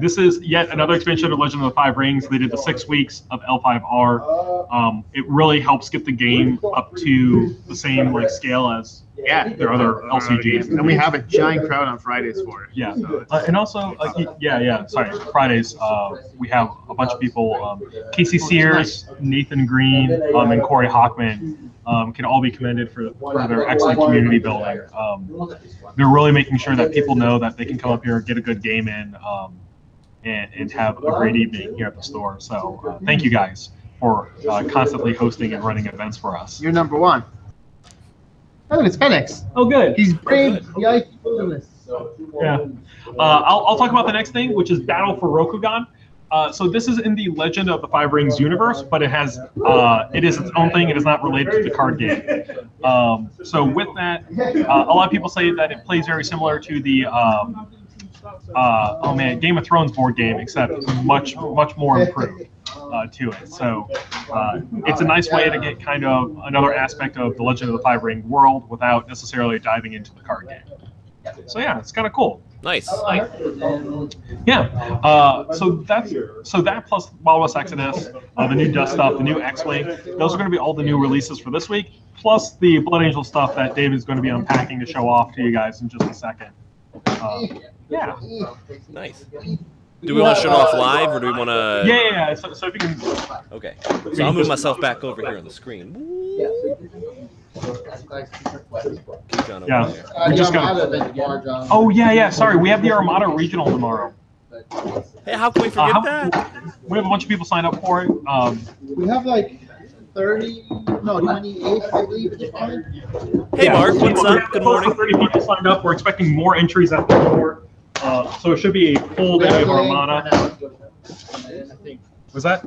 this is yet another expansion of Legend of the Five Rings. They did the 6 weeks of L5R. It really helps get the game up to the same like scale as their other LCGs. And we have a giant crowd on Fridays for it. Yeah, and also, sorry, Fridays, we have a bunch of people, Casey Sears, Nathan Green, and Corey Hockman can all be commended for their excellent community building. They're really making sure that people know that they can come up here and get a good game in and have a great evening here at the store. So thank you guys for constantly hosting and running events for us. You're number one. Oh, it's FedEx. Oh, good. He's brave. Yeah. Yeah. I'll talk about the next thing, which is Battle for Rokugan. So this is in the Legend of the Five Rings universe, but it is its own thing. It is not related to the card game. So with that, a lot of people say that it plays very similar to the Game of Thrones board game, except much more improved to it. So it's a nice way to get kind of another aspect of the Legend of the Five Ring world without necessarily diving into the card game. So yeah, it's kind of cool. Nice. Yeah. So that plus Wild West Exodus, the new Dust stuff, the new X-Wing, those are going to be all the new releases for this week, plus the Blood Angel stuff that David's going to be unpacking to show off to you guys in just a second. Yeah. Nice. Do we want to shut off live, or do we want to? Yeah. So if you can. Okay. So I'll move myself back over here on the screen. Keep John over there. We just got. Oh yeah. Sorry, we have the Armada Regional tomorrow. Hey, how can we forget that? We have a bunch of people signed up for it. We have like 28, I believe. Hey, Mark, what's up? Good Close to morning. 30 people signed up. We're expecting more entries at the door. So it should be a full day of Armada. Was that?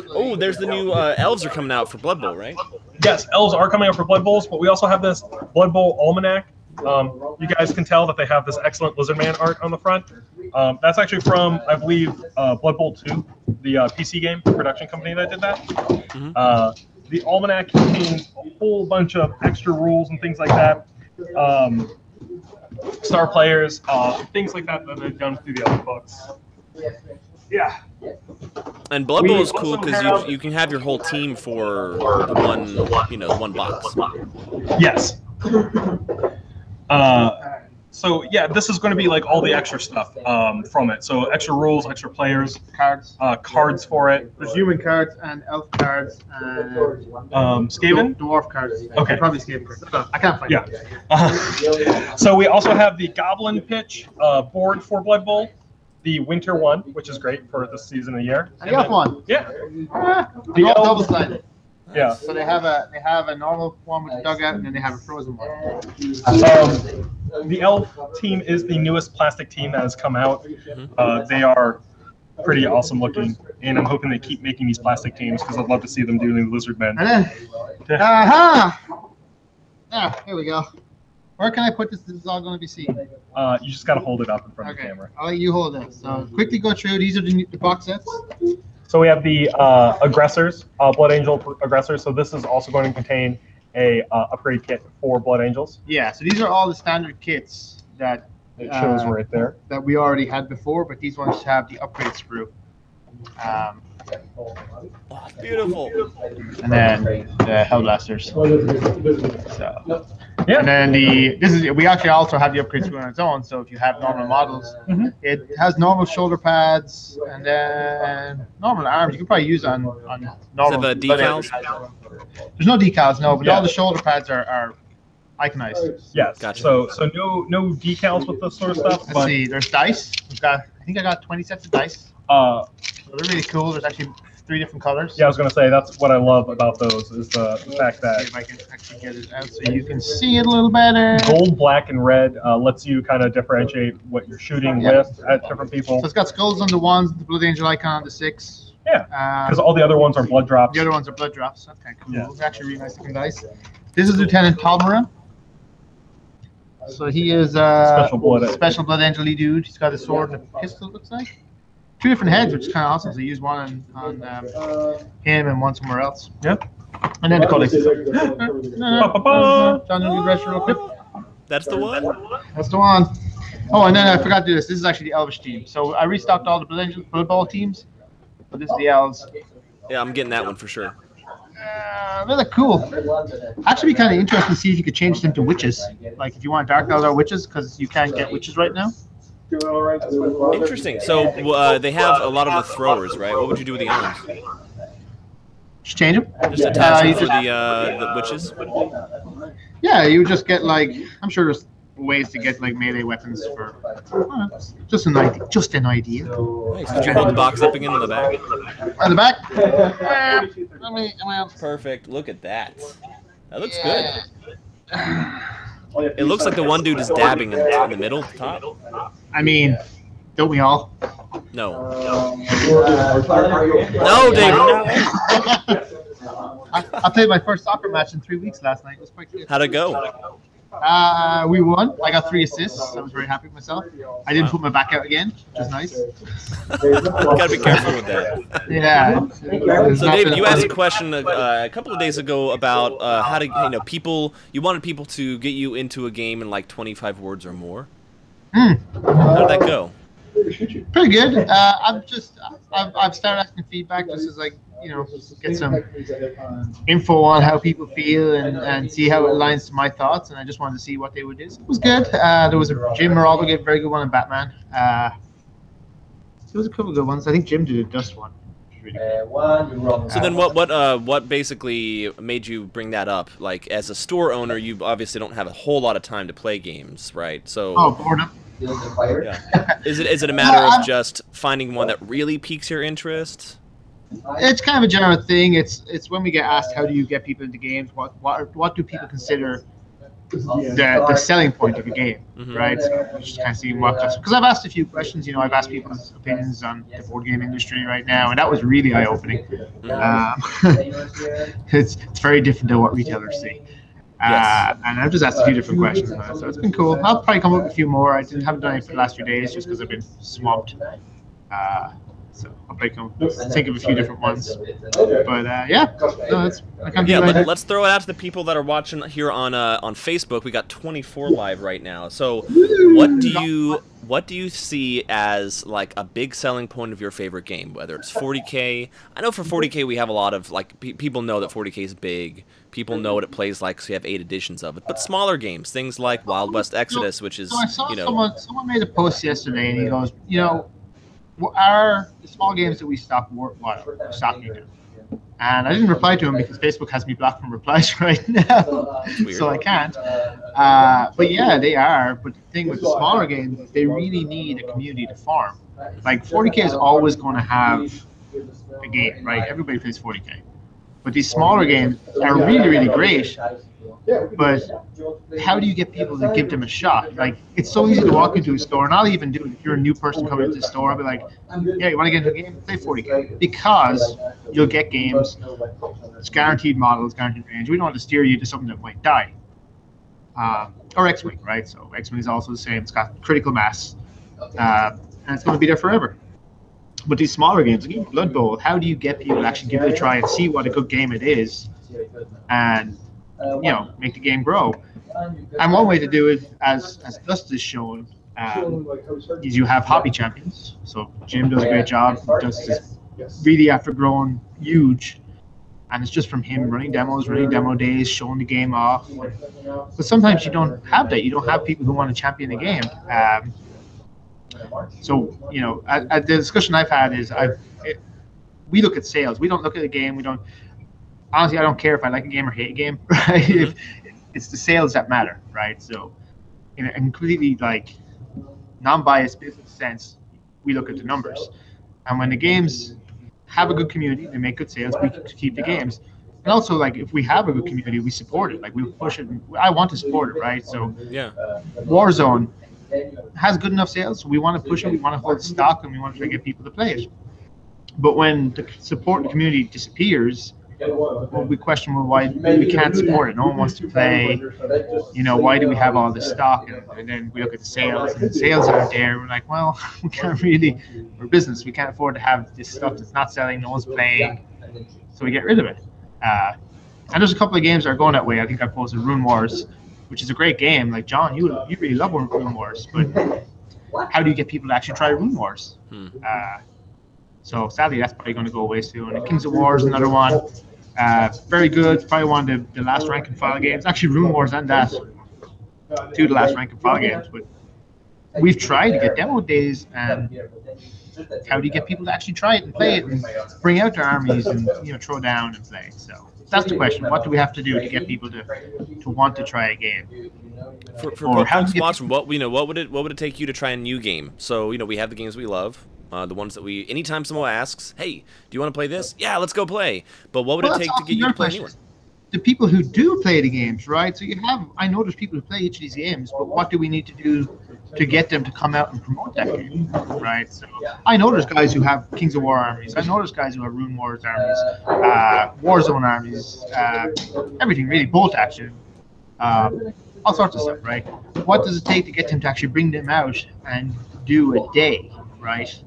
Oh, there's the new elves are coming out for Blood Bowl, right? Yes, elves are coming out for Blood Bowls, but we also have this Blood Bowl Almanac. You guys can tell that they have this excellent Lizardman art on the front. That's actually from, I believe, Blood Bowl 2, the PC game production company that did that. Mm-hmm. The Almanac contains a whole bunch of extra rules and things like that. Star players, things like that they've done through the other books. Yeah. And Blood Bowl is cool because you can have your whole team for the one box. Yes. So yeah, this is going to be like all the extra stuff from it. So extra rules, extra players, cards for it. There's human cards and elf cards and Skaven? dwarf cards. Okay. Probably Skaven cards. I can't find it. So we also have the Goblin Pitch board for Blood Bowl, the Winter one, which is great for this season of the year. And the elf one. Yeah. The elf double-sided. Yeah. So they have a normal one with a dugout, and then they have a frozen one. The elf team is the newest plastic team that has come out. They are pretty awesome looking, and I'm hoping they keep making these plastic teams because I'd love to see them doing Lizardmen. And then, here we go. Where can I put this? This is all going to be seen. You just got to hold it up in front of the camera. I'll let you hold it. So quickly go through. These are the box sets. So we have the aggressors, Blood Angel aggressors. So this is also going to contain a upgrade kit for Blood Angels. Yeah. So these are all the standard kits that it shows right there that we already had before, but these ones have the upgrade sprue. Oh, it's beautiful. And then the Hellblasters. So. Yeah. And then we actually also have the upgrade sprue on its own. So if you have normal models, it has normal shoulder pads and then normal arms. You can probably use on normal. Is it the decals? There's no decals, no, but all the shoulder pads are iconized. Yes. Gotcha. So no decals with this sort of stuff. Let's see. There's dice. I think I got 20 sets of dice. So they're really cool. There's actually 3 different colors. Yeah, I was gonna say that's what I love about those is the fact See that if I can actually get it out so you can see it a little better. gold, black, and red lets you kind of differentiate what you're shooting with at different people. So it's got skulls on the 1s, the Blood Angel icon on the 6. Yeah, because all the other ones are blood drops. The other ones are blood drops. Okay, cool. Yeah. It's actually really nice looking dice. This is Lieutenant Palmera. So he is Special blood angel dude. He's got a sword and a pistol, it looks like. 2 different heads, which is kind of awesome. So you use one on him and one somewhere else. Yep. And then the codex. John, you real quick. That's the one. That's the one. Oh, and then I forgot to do this. This is actually the Elvish team. So I restocked all the Blood Bowl teams, but this is the Elves. Yeah, I'm getting that one for sure. They look cool. Actually, be kind of interesting to see if you could change them to witches. Like if you want Dark Elves or witches, because you can't get witches right now. Interesting. So they have a lot of the throwers, right? What would you do with the arms? Just change them. Just attach them for the witches? Yeah, you would just get like, I'm sure there's ways to get like melee weapons for just an idea. Just an idea. Nice. Could you hold the box up again in the back? On the back. Perfect. Look at that. That looks good. It looks like the one dude is dabbing in the middle, at the top. I mean, don't we all? No. No, David. No. I played my first soccer match in 3 weeks last night. It was quite good. How'd it go? We won. I got 3 assists. I was very happy with myself. I didn't put my back out again, which is nice. Gotta be careful with that. Yeah. So, David, you asked a question a couple of days ago about how to, people. You wanted people to get you into a game in like 25 words or more. How did that go? Pretty good. I've started asking feedback just as like get some info on how people feel and see how it aligns to my thoughts, and I just wanted to see what they would do. So it was good. There was a Jim Moraldo gave a very good one on Batman. There was a couple of good ones. I think Jim did a Dust one. So then what basically made you bring that up? Like, as a store owner, you obviously don't have a whole lot of time to play games, right? So boredom. Yeah. Is it a matter of just finding one that really piques your interest? It's kind of a general thing. It's when we get asked how do you get people into games, what do people consider the selling point of a game, right? So just kind of seeing what, because I've asked a few questions. I've asked people's opinions on the board game industry right now, and that was really eye opening. It's very different than what retailers see. Yes. And I've just asked a few different questions, so it's been cool. I'll probably come up with a few more. I haven't done it for the last few days just because I've been swamped. So I'll probably think of a few different ones. But yeah, no, let's throw it out to the people that are watching here on Facebook. We got 24 live right now. So what do you see as like a big selling point of your favorite game? Whether it's 40K, I know for 40K we have a lot of like people know that 40K is big. People know what it plays like, so you have 8 editions of it. But smaller games, things like Wild West Exodus, which is, so I saw someone made a post yesterday, and he goes, the small games that we stock stocking now. And I didn't reply to him because Facebook has me blocked from replies right now, so I can't. But yeah, they are. But the thing with the smaller games, they really need a community to farm. Like 40K is always going to have a game, right? Everybody plays 40K. But these smaller games are really, really great. But how do you get people to give them a shot? Like, it's so easy to walk into a store, and I'll even do it if you're a new person coming into the store. I'll be like, yeah, you want to get into a game? Play 40K. Because you'll get games, it's guaranteed models, guaranteed range. We don't want to steer you to something that might die. Or X-Wing, right? So X-Wing is also the same. It's got critical mass, and it's going to be there forever. But these smaller games, like Blood Bowl, how do you get people to actually give it a try and see what a good game it is, and make the game grow? And one way to do it, as Dust is shown, is you have hobby champions. So Jim does a great job. Dust is really, after growing huge, and it's just from him running demo days, showing the game off. But sometimes you don't have that. You don't have people who want to champion the game. So the discussion I've had is we look at sales. We don't look at the game. Honestly, I don't care if I like a game or hate a game, right? It's the sales that matter, right? So in a completely like non-biased business sense, we look at the numbers. And when the games have a good community, they make good sales, we can keep the games. And also, like, if we have a good community, we support it. Like, we push it. I want to support it, right? So, Yeah. Warzone has good enough sales. So we want to push it. We want to hold stock, and we want to try to get people to play it. But when the support in the community disappears, we question, well, why we can't support it. No one wants to play. You know, why do we have all this stock? And then we look at the sales, and the sales aren't there. We're like, well, we can't really. We're business. We can't afford to have this stuff that's not selling. No one's playing, so we get rid of it. And there's a couple of games that are going that way. I think I posted Rune Wars, which is a great game. Like, John, you really love Rune Wars, but how do you get people to actually try Rune Wars? So sadly, that's probably going to go away soon. And Kings of War is another one. Very good. Probably one of the last rank and file games. Actually, Rune Wars and that, two of the last rank and file games. But we've tried to get demo days, and how do you get people to actually try it and play it and bring out their armies and, you know, throw down and play? So that's the question. What do we have to do to get people to want to try a game? For folks watching, what would it take you to try a new game? So, you know, we have the games we love, the ones that we. Anytime someone asks, "Hey, do you want to play this?" Yeah, let's go play. But what would it take to get you to play a new one? The people who do play the games, right? So I know there's people who play each of these games, but what do we need to do to get them to come out and promote that game, right? So I know there's guys who have Kings of War armies. I know there's guys who have Rune Wars armies, Warzone armies, everything really, bolt action, all sorts of stuff, right? What does it take to get them to actually bring them out and do a day, right?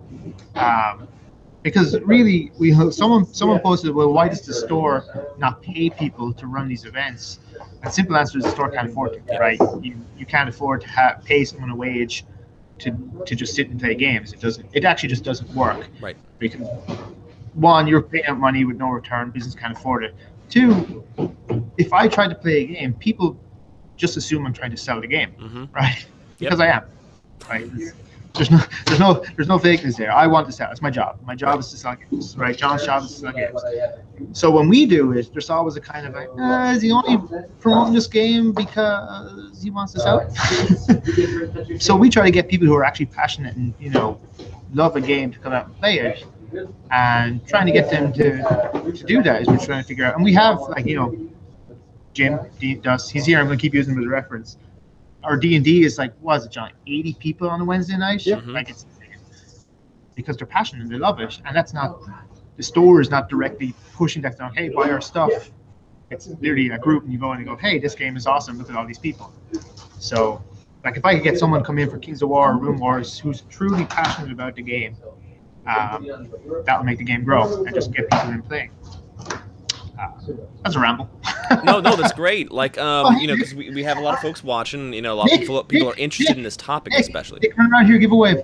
Because really, someone posted, well, why does the store not pay people to run these events? And simple answer is the store can't afford it, right? You can't afford to pay someone a wage to just sit and play games. It actually just doesn't work. Right. Because one, you're paying out money with no return. Business can't afford it. Two, if I try to play a game, people just assume I'm trying to sell the game, right? Because I am, right? There's no fakeness there. I want to sell. It's my job. My job is to sell games, right? John's job is to sell games. So when we do it, there's always a kind of like, is he only promoting this game because he wants to sell it? So we try to get people who are actually passionate and, you know, love a game to come out and play it, and trying to get them to do that is we're trying to figure out. And we have, like, you know, Jim does. He's here. I'm going to keep using him as a reference. Our D&D is like, what is it, John? 80 people on a Wednesday night? Yeah. Like, it's because they're passionate and they love it. And that's not, the store is not directly pushing that down, hey, buy our stuff. It's literally a group, and you go in and go, hey, this game is awesome. Look at all these people. So, like, if I could get someone come in for Kings of War or Rune Wars who's truly passionate about the game, that will make the game grow and just get people in playing. That's a ramble. no, that's great. Like, you know, because we have a lot of folks watching. You know, a lot of people are interested in this topic, especially. Nick, run around here, give a wave.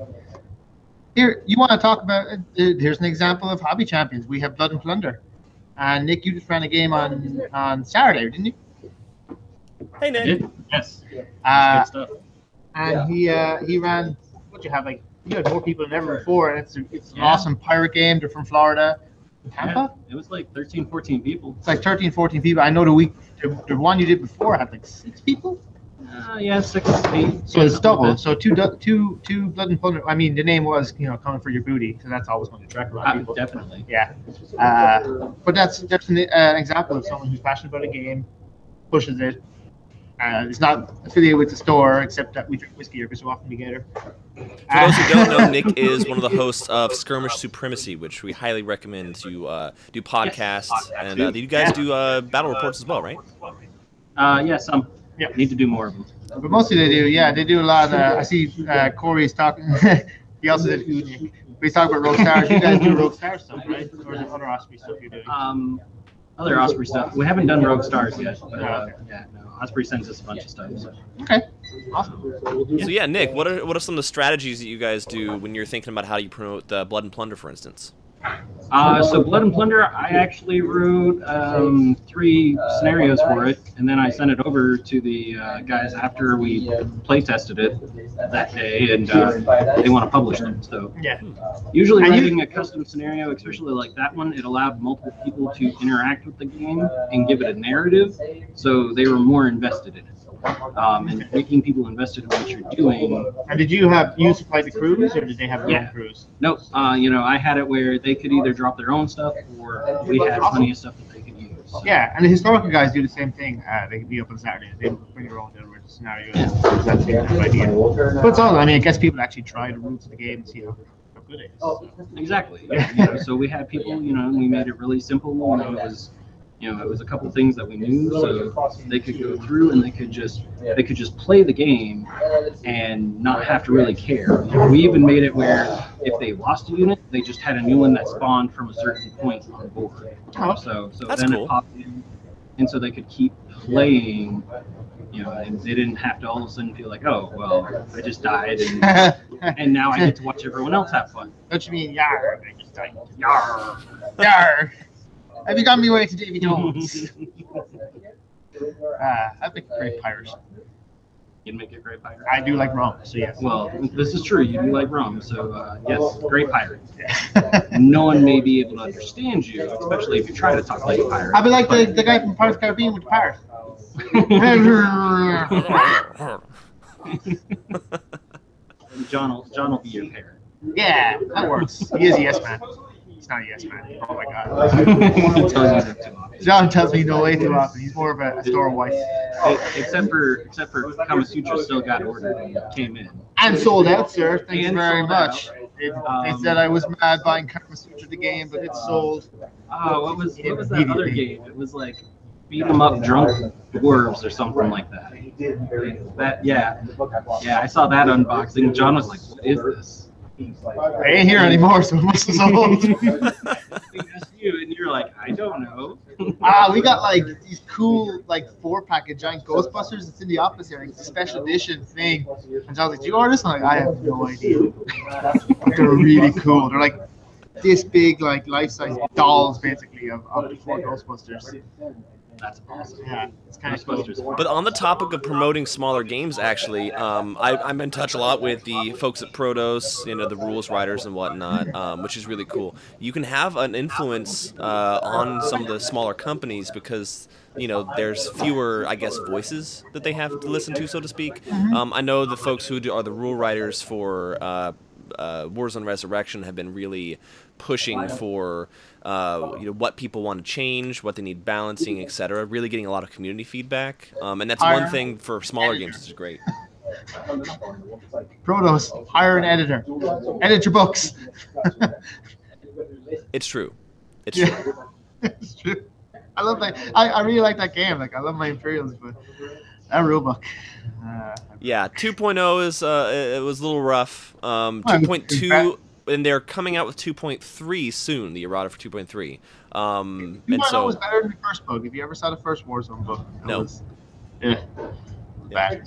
Here, you want to talk about? Here's an example of hobby champions. We have Blood and Plunder, and Nick, you just ran a game on Saturday, didn't you? Hey, Nick. Yes. Good stuff. And he ran. What you have, like, you had more people than ever before, and it's an awesome pirate game. They're from Florida. Tampa? Yeah, it was like 13, 14 people. It's like 13, 14 people. I know the one you did before had like 6 people. Yeah, 6, 8. So it's double. So two Blood and Plunder. I mean, the name was, you know, coming for your booty, so that's always going to attract a lot of people. Definitely. Yeah. But that's an example of someone who's passionate about a game, pushes it. It's not affiliated with the store, except that we drink whiskey every so often together. For those who don't know, Nick is one of the hosts of Skirmish Supremacy, which we highly recommend to do podcasts. And you guys do battle reports as well, right? Yeah, some. Yeah. Need to do more of them. But mostly they do, yeah. They do a lot of, I see Corey's talking. He also did Uji. We talk about Rogue Stars. You guys do Rogue Star stuff, right? Or is it other Osprey stuff you're doing? Other Osprey stuff. We haven't done Rogue Stars yet. But, yeah, no. Osprey sends us a bunch of stuff. So. Okay. Awesome. So yeah, Nick, what are some of the strategies that you guys do when you're thinking about how you promote the Blood and Plunder, for instance? So Blood and Plunder, I actually wrote 3 scenarios for it, and then I sent it over to the guys after we play tested it that day, and they want to publish them. So yeah, usually writing a custom scenario, especially like that one, it allowed multiple people to interact with the game and give it a narrative, so they were more invested in it. and making people invested in what you're doing. And did you supply the crews, or did they have their own crews? Nope. I had it where they could either drop their own stuff, or we had plenty of stuff that they could use. Yeah, and the historical guys do the same thing. They can be up on Saturdays. They bring their own original scenarios. That's the kind of idea. But it's all. I mean, I guess people actually try the rules of the game and see how good it is. Exactly. So we had people. And we made it really simple. It was a couple things that we knew, so they could go through and they could just play the game and not have to really care. We even made it where if they lost a unit, they just had a new one that spawned from a certain point on board. So That's then cool. it popped in, and so they could keep playing. And they didn't have to all of a sudden feel like, oh, well, I just died, and now I get to watch everyone else have fun. Don't you mean yar? I just died. Yar, yar. Have you got me away to Davy Jones? I'd make a great pirate. You'd make a great pirate. I do like rum, so yes. Well, this is true. You do like rum, so yes, great pirate. No one may be able to understand you, especially if you try to talk like a pirate. I'd be like the guy from Pirates of the Caribbean with the parrot. John will be your parrot. Yeah, that works. He is a yes man. He's not a yes man. Oh my god. John tells me no way too often. He's more of a store wife. Except for Kama Sutra still got ordered and came in. And sold out, sir. Thanks And very sold much. They said I was mad buying Kama Sutra the game, but it's sold. Oh, what was that other game? It was like beat 'em up drunk dwarves or something like that. Yeah, I saw that unboxing. John was like, "What is this?" I ain't here anymore, so it must have sold. That's you, and you're like, "I don't know." We got like these cool like 4-pack of giant Ghostbusters. It's in the office here. It's a special edition thing. And John's like, "Do you order this?" I'm like, "I have no idea." They're really cool. They're like this big, like life-size dolls, basically, of the 4 Ghostbusters. That's awesome. Yeah, it's kind of cool. But on the topic of promoting smaller games, actually, I'm in touch a lot with the folks at Protos, the rules writers and whatnot, which is really cool. You can have an influence on some of the smaller companies because there's fewer, I guess, voices that they have to listen to, so to speak. I know the folks who are the rule writers for Warzone Resurrection have been really pushing for what people want to change, what they need balancing, etc. Really getting a lot of community feedback, and that's one thing for smaller games which is great. Protos, hire an editor. Edit your books. It's true. It's true. It's true. I love that. I really like that game. Like I love my Imperials, but that rule book. Yeah, 2.0 is it was a little rough. 2.2. And they're coming out with 2.3 soon, the errata for 2.3. And so it was better than the first book. If you ever saw the first Warzone book, no. Bad.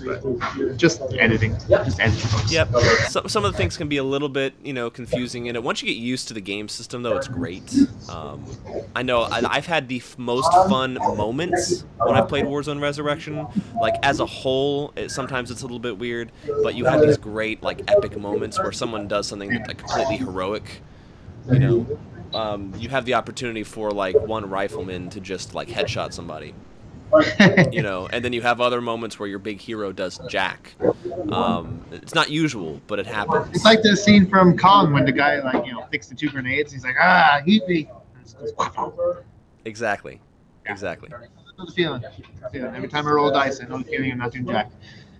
But just editing. Just editing books. Yep. Some of the things can be a little bit, confusing in it. Once you get used to the game system, though, it's great. I know I've had the most fun moments when I've played Warzone Resurrection. Like, as a whole, sometimes it's a little bit weird, but you have these great, like, epic moments where someone does something like completely heroic. You have the opportunity for, like, one rifleman to just, like, headshot somebody. And then you have other moments where your big hero does jack. It's not usual, but it happens. It's like the scene from Kong when the guy, like, fixed the 2 grenades. He's like, heat me. Exactly. Exactly. That's the feeling. Every time I roll dice, I know the feeling I'm not doing jack.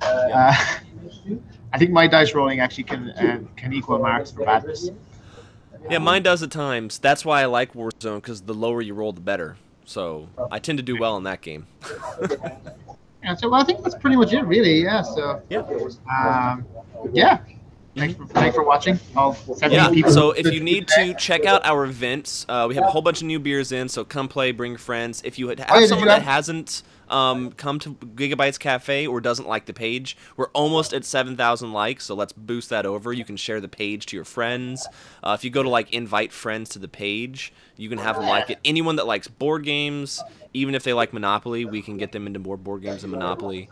I think my dice rolling actually can equal marks for badness. Yeah, mine does at times. That's why I like Warzone, because the lower you roll, the better. So I tend to do well in that game. Yeah, so I think that's pretty much it, really. Yeah. So yeah. Thanks for watching. So if you need to check out our events, we have a whole bunch of new beers in. So come play, bring your friends. If you have someone that hasn't come to Gigabytes Cafe or doesn't like the page, we're almost at 7,000 likes, so let's boost that over. You can share the page to your friends. If you go to like invite friends to the page, you can have them like it. Anyone that likes board games, even if they like Monopoly, we can get them into more board games than Monopoly.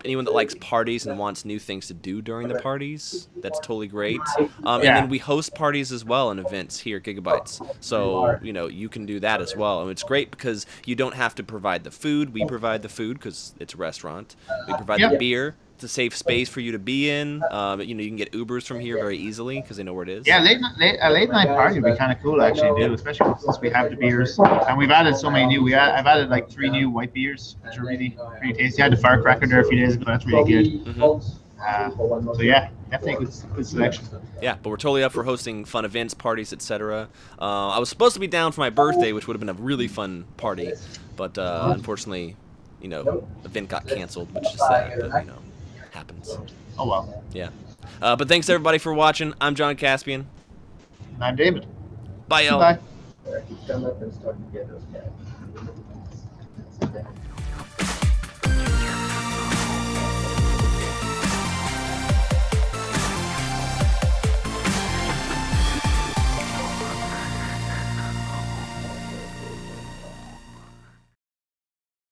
anyone that likes parties and wants new things to do during the parties, that's totally great. And Yeah. then we host parties as well and events here at Gigabytes. So, you know, you can do that as well. And it's great because you don't have to provide the food. We provide the food because it's a restaurant. We provide the beer. It's a safe space for you to be in. You know, you can get Ubers from here very easily because they know where it is. Yeah, a late night party would be kind of cool actually, do, especially since we have the beers and we've added so many new. I've added like 3 new white beers, which are really pretty tasty. I had the firecracker there a few days ago. That's really good. Mm-hmm. So yeah, definitely good selection. Yeah, but we're totally up for hosting fun events, parties, etc. I was supposed to be down for my birthday, which would have been a really fun party, but unfortunately, you know, the event got canceled, which is sad, but you know, happens. Oh well. Yeah. But thanks everybody for watching. I'm John Caspian. And I'm David. Bye, y'all. Bye.